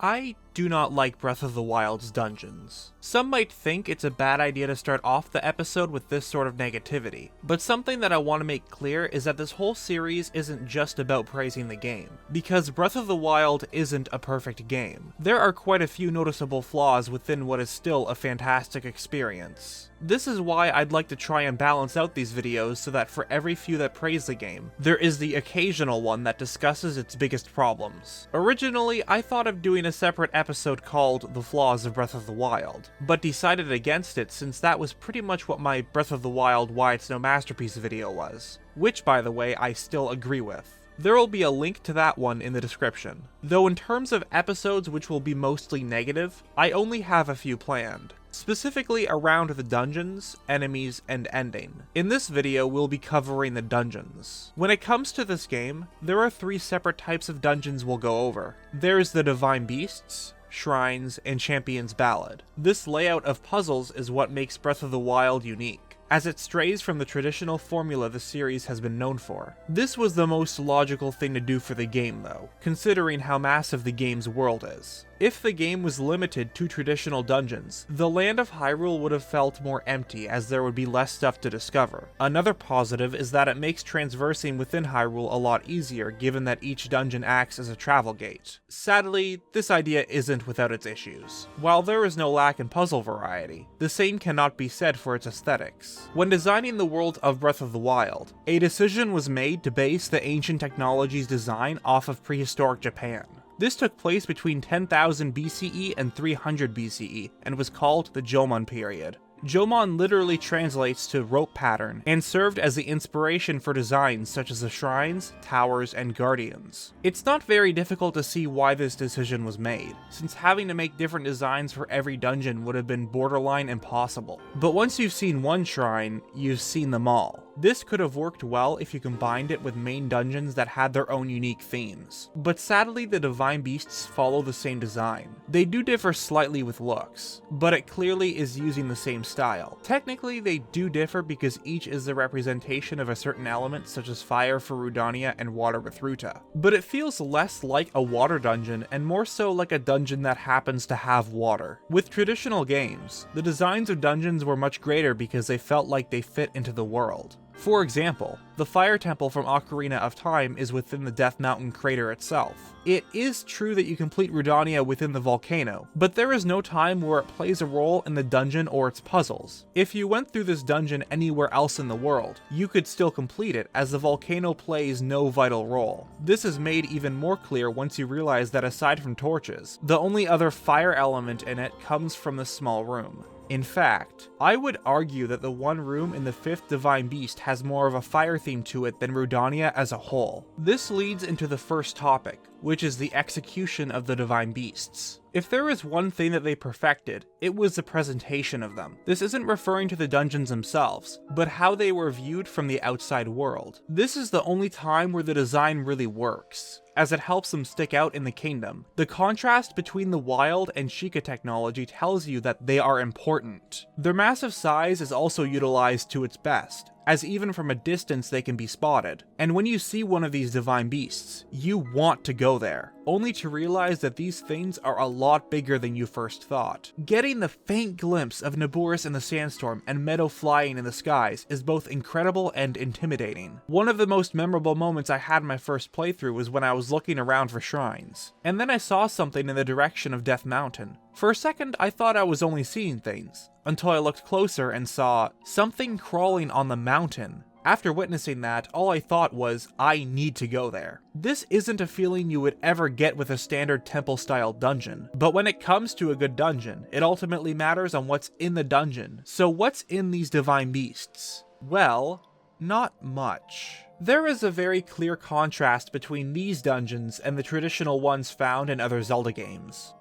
I do not like Breath of the Wild's dungeons. Some might think it's a bad idea to start off the episode with this sort of negativity, but something that I want to make clear is that this whole series isn't just about praising the game, because Breath of the Wild isn't a perfect game. There are quite a few noticeable flaws within what is still a fantastic experience. This is why I'd like to try and balance out these videos so that for every few that praise the game, there is the occasional one that discusses its biggest problems. Originally, I thought of doing a separate episode called The Flaws of Breath of the Wild, but decided against it since that was pretty much what my Breath of the Wild Why It's No Masterpiece video was, which by the way I still agree with. There will be a link to that one in the description. Though in terms of episodes which will be mostly negative, I only have a few planned, specifically around the dungeons, enemies, and ending. In this video, we'll be covering the dungeons. When it comes to this game, there are 3 separate types of dungeons we'll go over. There's the Divine Beasts, Shrines, and Champion's Ballad. This layout of puzzles is what makes Breath of the Wild unique, as it strays from the traditional formula the series has been known for. This was the most logical thing to do for the game though, considering how massive the game's world is. If the game was limited to traditional dungeons, the land of Hyrule would have felt more empty as there would be less stuff to discover. Another positive is that it makes transversing within Hyrule a lot easier given that each dungeon acts as a travel gate. Sadly, this idea isn't without its issues. While there is no lack in puzzle variety, the same cannot be said for its aesthetics. When designing the world of Breath of the Wild, a decision was made to base the ancient technology's design off of prehistoric Japan. This took place between 10,000 BCE and 300 BCE, and was called the Jomon period. Jomon literally translates to rope pattern, and served as the inspiration for designs such as the shrines, towers, and guardians. It's not very difficult to see why this decision was made, since having to make different designs for every dungeon would have been borderline impossible. But once you've seen one shrine, you've seen them all. This could have worked well if you combined it with main dungeons that had their own unique themes. But sadly, the Divine Beasts follow the same design. They do differ slightly with looks, but it clearly is using the same style. Technically, they do differ because each is the representation of a certain element such as fire for Rudania and water with Ruta. But it feels less like a water dungeon and more so like a dungeon that happens to have water. With traditional games, the designs of dungeons were much greater because they felt like they fit into the world. For example, the Fire Temple from Ocarina of Time is within the Death Mountain crater itself. It is true that you complete Rudania within the volcano, but there is no time where it plays a role in the dungeon or its puzzles. If you went through this dungeon anywhere else in the world, you could still complete it as the volcano plays no vital role. This is made even more clear once you realize that aside from torches, the only other fire element in it comes from the small room. In fact, I would argue that the one room in the 5th Divine Beast has more of a fire theme to it than Rudania as a whole. This leads into the first topic, which is the execution of the Divine Beasts. If there is one thing that they perfected, it was the presentation of them. This isn't referring to the dungeons themselves, but how they were viewed from the outside world. This is the only time where the design really works, as it helps them stick out in the kingdom. The contrast between the wild and Sheikah technology tells you that they are important. Their massive size is also utilized to its best, as even from a distance they can be spotted. And when you see one of these Divine Beasts, you want to go there, only to realize that these things are a lot bigger than you first thought. Getting the faint glimpse of Naboris in the sandstorm and Meadow flying in the skies is both incredible and intimidating. One of the most memorable moments I had in my first playthrough was when I was looking around for shrines, and then I saw something in the direction of Death Mountain. For a second, I thought I was only seeing things, until I looked closer and saw something crawling on the mountain. After witnessing that, all I thought was, I need to go there. This isn't a feeling you would ever get with a standard temple-style dungeon, but when it comes to a good dungeon, it ultimately matters on what's in the dungeon. So what's in these Divine Beasts? Well, not much. There is a very clear contrast between these dungeons and the traditional ones found in other Zelda games.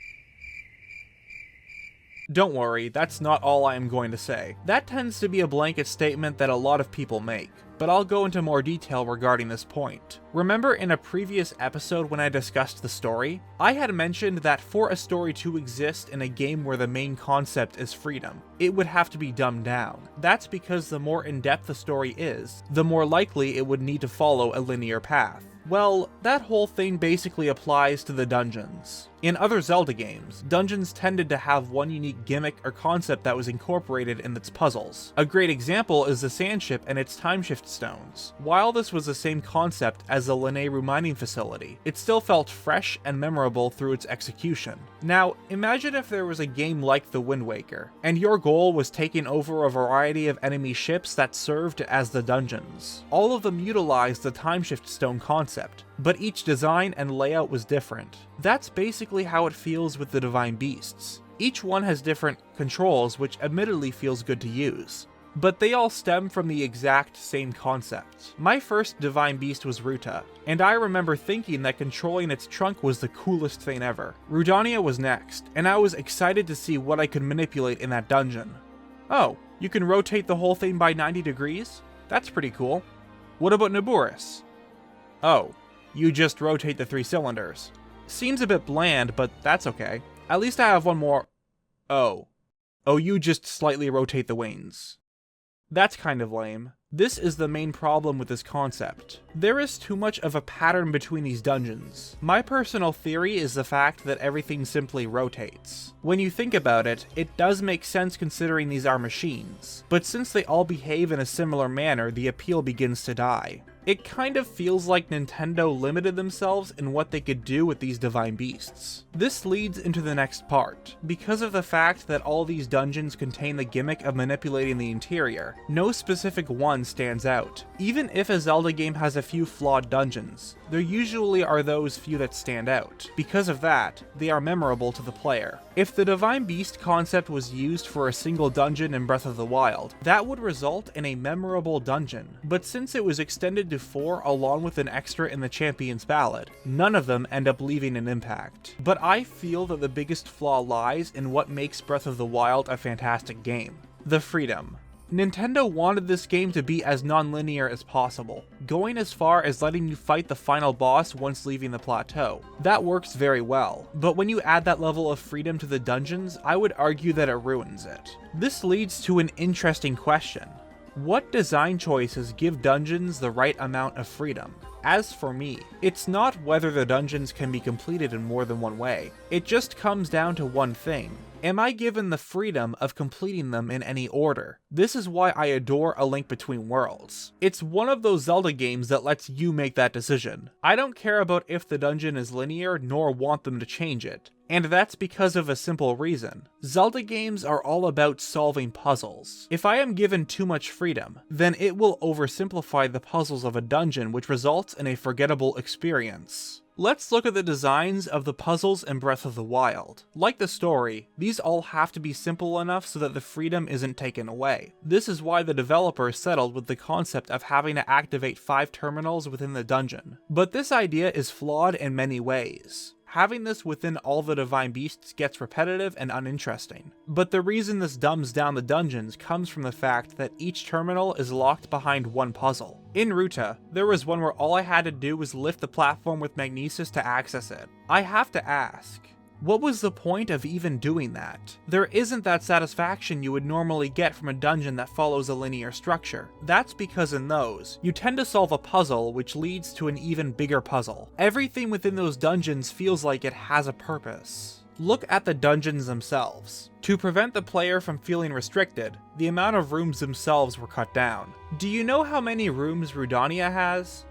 Don't worry, that's not all I am going to say. That tends to be a blanket statement that a lot of people make, but I'll go into more detail regarding this point. Remember in a previous episode when I discussed the story? I had mentioned that for a story to exist in a game where the main concept is freedom, it would have to be dumbed down. That's because the more in-depth the story is, the more likely it would need to follow a linear path. Well, that whole thing basically applies to the dungeons. In other Zelda games, dungeons tended to have one unique gimmick or concept that was incorporated in its puzzles. A great example is the sand ship and its timeshift stones. While this was the same concept as the Lanayru mining facility, it still felt fresh and memorable through its execution. Now, imagine if there was a game like The Wind Waker, and your goal was taking over a variety of enemy ships that served as the dungeons. All of them utilized the timeshift stone concept, but each design and layout was different. That's basically how it feels with the Divine Beasts. Each one has different controls, which admittedly feels good to use, but they all stem from the exact same concept. My first Divine Beast was Ruta, and I remember thinking that controlling its trunk was the coolest thing ever. Rudania was next, and I was excited to see what I could manipulate in that dungeon. Oh, you can rotate the whole thing by 90 degrees? That's pretty cool. What about Naburis? Oh, you just rotate the 3 cylinders. Seems a bit bland, but that's okay. At least I have one more. Oh, you just slightly rotate the wings. That's kind of lame. This is the main problem with this concept. There is too much of a pattern between these dungeons. My personal theory is the fact that everything simply rotates. When you think about it, it does make sense considering these are machines, but since they all behave in a similar manner, the appeal begins to die. It kind of feels like Nintendo limited themselves in what they could do with these Divine Beasts. This leads into the next part. Because of the fact that all these dungeons contain the gimmick of manipulating the interior, no specific one stands out. Even if a Zelda game has a few flawed dungeons, there usually are those few that stand out. Because of that, they are memorable to the player. If the Divine Beast concept was used for a single dungeon in Breath of the Wild, that would result in a memorable dungeon, but since it was extended to 4 along with an extra in the Champion's Ballad, none of them end up leaving an impact. But I feel that the biggest flaw lies in what makes Breath of the Wild a fantastic game: the freedom. Nintendo wanted this game to be as non-linear as possible, going as far as letting you fight the final boss once leaving the plateau. That works very well, but when you add that level of freedom to the dungeons, I would argue that it ruins it. This leads to an interesting question. What design choices give dungeons the right amount of freedom? As for me, it's not whether the dungeons can be completed in more than one way. It just comes down to one thing. Am I given the freedom of completing them in any order? This is why I adore A Link Between Worlds. It's one of those Zelda games that lets you make that decision. I don't care about if the dungeon is linear, nor want them to change it. And that's because of a simple reason. Zelda games are all about solving puzzles. If I am given too much freedom, then it will oversimplify the puzzles of a dungeon, which results in a forgettable experience. Let's look at the designs of the puzzles in Breath of the Wild. Like the story, these all have to be simple enough so that the freedom isn't taken away. This is why the developers settled with the concept of having to activate 5 terminals within the dungeon. But this idea is flawed in many ways. Having this within all the Divine Beasts gets repetitive and uninteresting. But the reason this dumbs down the dungeons comes from the fact that each terminal is locked behind one puzzle. In Ruta, there was one where all I had to do was lift the platform with magnesis to access it. I have to ask, what was the point of even doing that? There isn't that satisfaction you would normally get from a dungeon that follows a linear structure. That's because in those, you tend to solve a puzzle which leads to an even bigger puzzle. Everything within those dungeons feels like it has a purpose. Look at the dungeons themselves. To prevent the player from feeling restricted, the amount of rooms themselves were cut down. Do you know how many rooms Rudania has?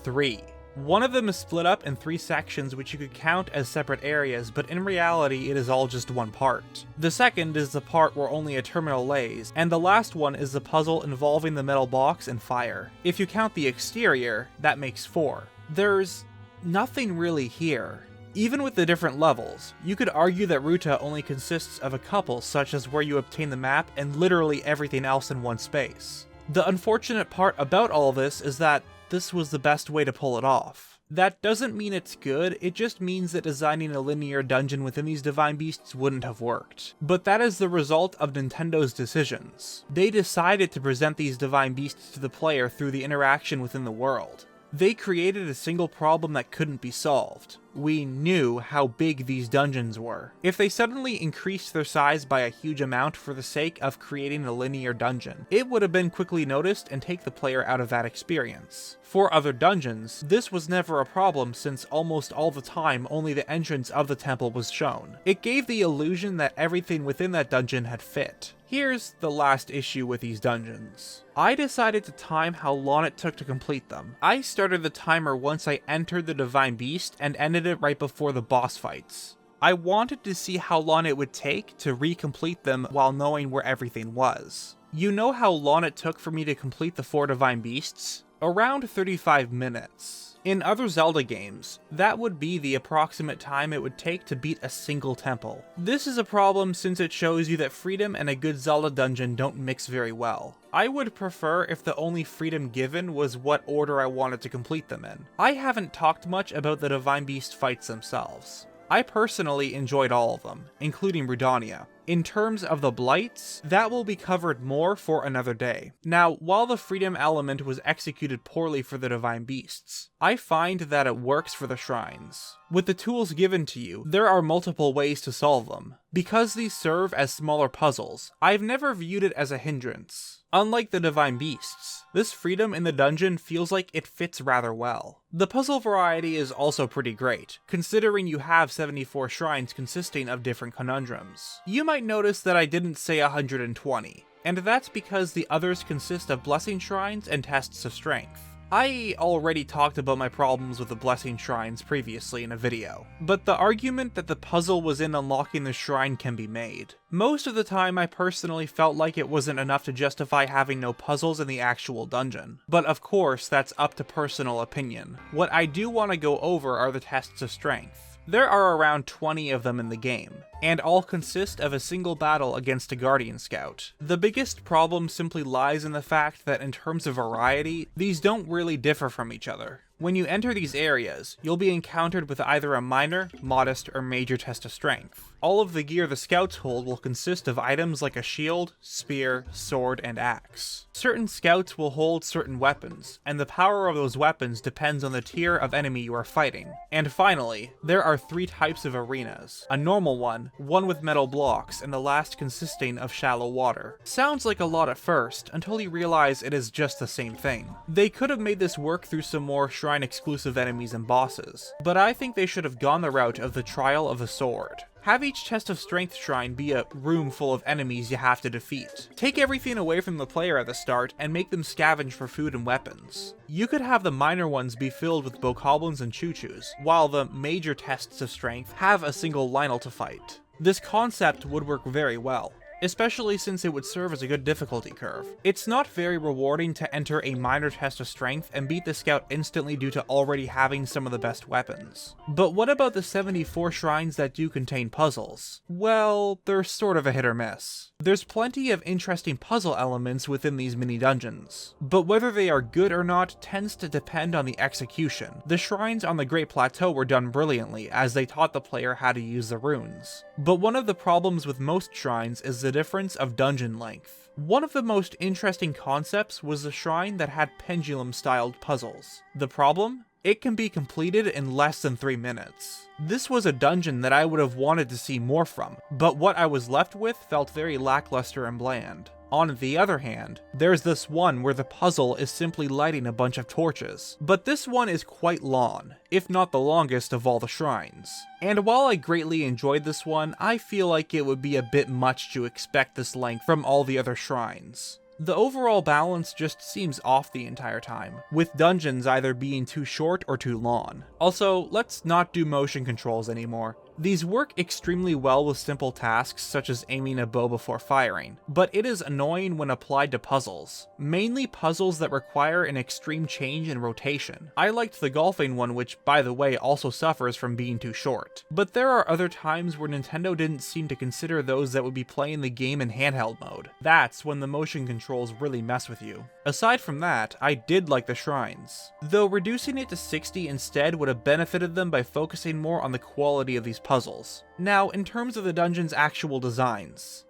3. One of them is split up in 3 sections which you could count as separate areas, but in reality it is all just one part. The second is the part where only a terminal lays, and the last one is the puzzle involving the metal box and fire. If you count the exterior, that makes 4. There's nothing really here. Even with the different levels, you could argue that Ruta only consists of a couple, such as where you obtain the map and literally everything else in one space. The unfortunate part about all this is that this was the best way to pull it off. That doesn't mean it's good, it just means that designing a linear dungeon within these Divine Beasts wouldn't have worked. But that is the result of Nintendo's decisions. They decided to present these Divine Beasts to the player through the interaction within the world. They created a single problem that couldn't be solved. we knew how big these dungeons were. If they suddenly increased their size by a huge amount for the sake of creating a linear dungeon, it would have been quickly noticed and take the player out of that experience. For other dungeons, this was never a problem since almost all the time only the entrance of the temple was shown. It gave the illusion that everything within that dungeon had fit. Here's the last issue with these dungeons. I decided to time how long it took to complete them. I started the timer once I entered the Divine Beast and ended it right before the boss fights. I wanted to see how long it would take to recomplete them while knowing where everything was. You know how long it took for me to complete the 4 Divine Beasts? Around 35 minutes. In other Zelda games, that would be the approximate time it would take to beat a single temple. This is a problem since it shows you that freedom and a good Zelda dungeon don't mix very well. I would prefer if the only freedom given was what order I wanted to complete them in. I haven't talked much about the Divine Beast fights themselves. I personally enjoyed all of them, including Rudania. In terms of the blights, that will be covered more for another day. Now, while the freedom element was executed poorly for the Divine Beasts, I find that it works for the shrines. With the tools given to you, there are multiple ways to solve them. Because these serve as smaller puzzles, I've never viewed it as a hindrance. Unlike the Divine Beasts, this freedom in the dungeon feels like it fits rather well. The puzzle variety is also pretty great, considering you have 74 shrines consisting of different conundrums. You might notice that I didn't say 120, and that's because the others consist of blessing shrines and tests of strength. I already talked about my problems with the blessing shrines previously in a video, but the argument that the puzzle was in unlocking the shrine can be made. Most of the time I personally felt like it wasn't enough to justify having no puzzles in the actual dungeon, but of course that's up to personal opinion. What I do want to go over are the tests of strength. There are around 20 of them in the game, and all consist of a single battle against a Guardian Scout. The biggest problem simply lies in the fact that in terms of variety, these don't really differ from each other. When you enter these areas, you'll be encountered with either a minor, modest, or major test of strength. All of the gear the scouts hold will consist of items like a shield, spear, sword, and axe. Certain scouts will hold certain weapons, and the power of those weapons depends on the tier of enemy you are fighting. And finally, there are 3 types of arenas. A normal one with metal blocks, and the last consisting of shallow water. Sounds like a lot at first, until you realize it is just the same thing. They could have made this work through some more shrine exclusive enemies and bosses, but I think they should have gone the route of the Trial of the Sword. Have each test of strength shrine be a room full of enemies you have to defeat. Take everything away from the player at the start and make them scavenge for food and weapons. You could have the minor ones be filled with bokoblins and choo-choos, while the major tests of strength have a single Lionel to fight. This concept would work very well, especially since it would serve as a good difficulty curve. It's not very rewarding to enter a minor test of strength and beat the scout instantly due to already having some of the best weapons. But what about the 74 shrines that do contain puzzles? Well, they're sort of a hit or miss. There's plenty of interesting puzzle elements within these mini dungeons, but whether they are good or not tends to depend on the execution. The shrines on the Great Plateau were done brilliantly, as they taught the player how to use the runes. But one of the problems with most shrines is the difference of dungeon length. One of the most interesting concepts was the shrine that had pendulum-styled puzzles. The problem? It can be completed in less than 3 minutes. This was a dungeon that I would have wanted to see more from, but what I was left with felt very lackluster and bland. On the other hand, there's this one where the puzzle is simply lighting a bunch of torches, but this one is quite long, if not the longest of all the shrines. And while I greatly enjoyed this one, I feel like it would be a bit much to expect this length from all the other shrines. The overall balance just seems off the entire time, with dungeons either being too short or too long. Also, let's not do motion controls anymore. These work extremely well with simple tasks such as aiming a bow before firing, but it is annoying when applied to puzzles. Mainly puzzles that require an extreme change in rotation. I liked the golfing one, which by the way also suffers from being too short. But there are other times where Nintendo didn't seem to consider those that would be playing the game in handheld mode. That's when the motion controls really mess with you. Aside from that, I did like the shrines, though reducing it to 60 instead would have benefited them by focusing more on the quality of these puzzles. Now, in terms of the dungeon's actual designs,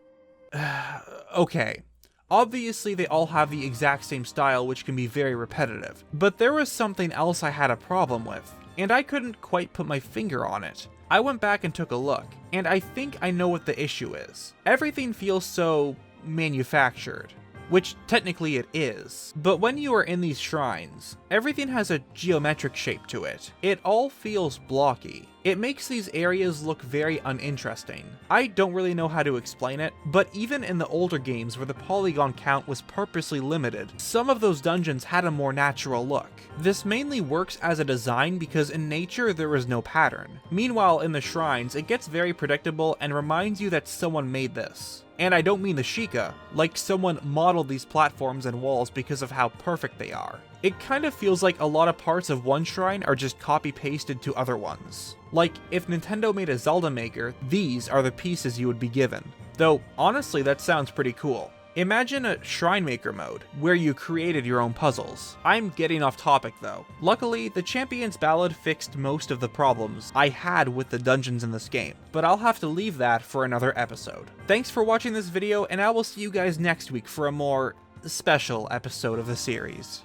okay. Obviously they all have the exact same style, which can be very repetitive, but there was something else I had a problem with. and I couldn't quite put my finger on it. I went back and took a look, and I think I know what the issue is. Everything feels so manufactured, which technically it is. But when you are in these shrines, everything has a geometric shape to it. It all feels blocky. It makes these areas look very uninteresting. I don't really know how to explain it, but even in the older games where the polygon count was purposely limited, some of those dungeons had a more natural look. This mainly works as a design because in nature there is no pattern. Meanwhile, in the shrines, it gets very predictable and reminds you that someone made this. And I don't mean the Sheikah, like someone modeled these platforms and walls because of how perfect they are. It kind of feels like a lot of parts of one shrine are just copy-pasted to other ones. Like, if Nintendo made a Zelda maker, these are the pieces you would be given. Though, honestly, that sounds pretty cool. Imagine a Shrine Maker mode, where you created your own puzzles. I'm getting off topic though. Luckily, the Champion's Ballad fixed most of the problems I had with the dungeons in this game, but I'll have to leave that for another episode. Thanks for watching this video, and I will see you guys next week for a more special episode of the series.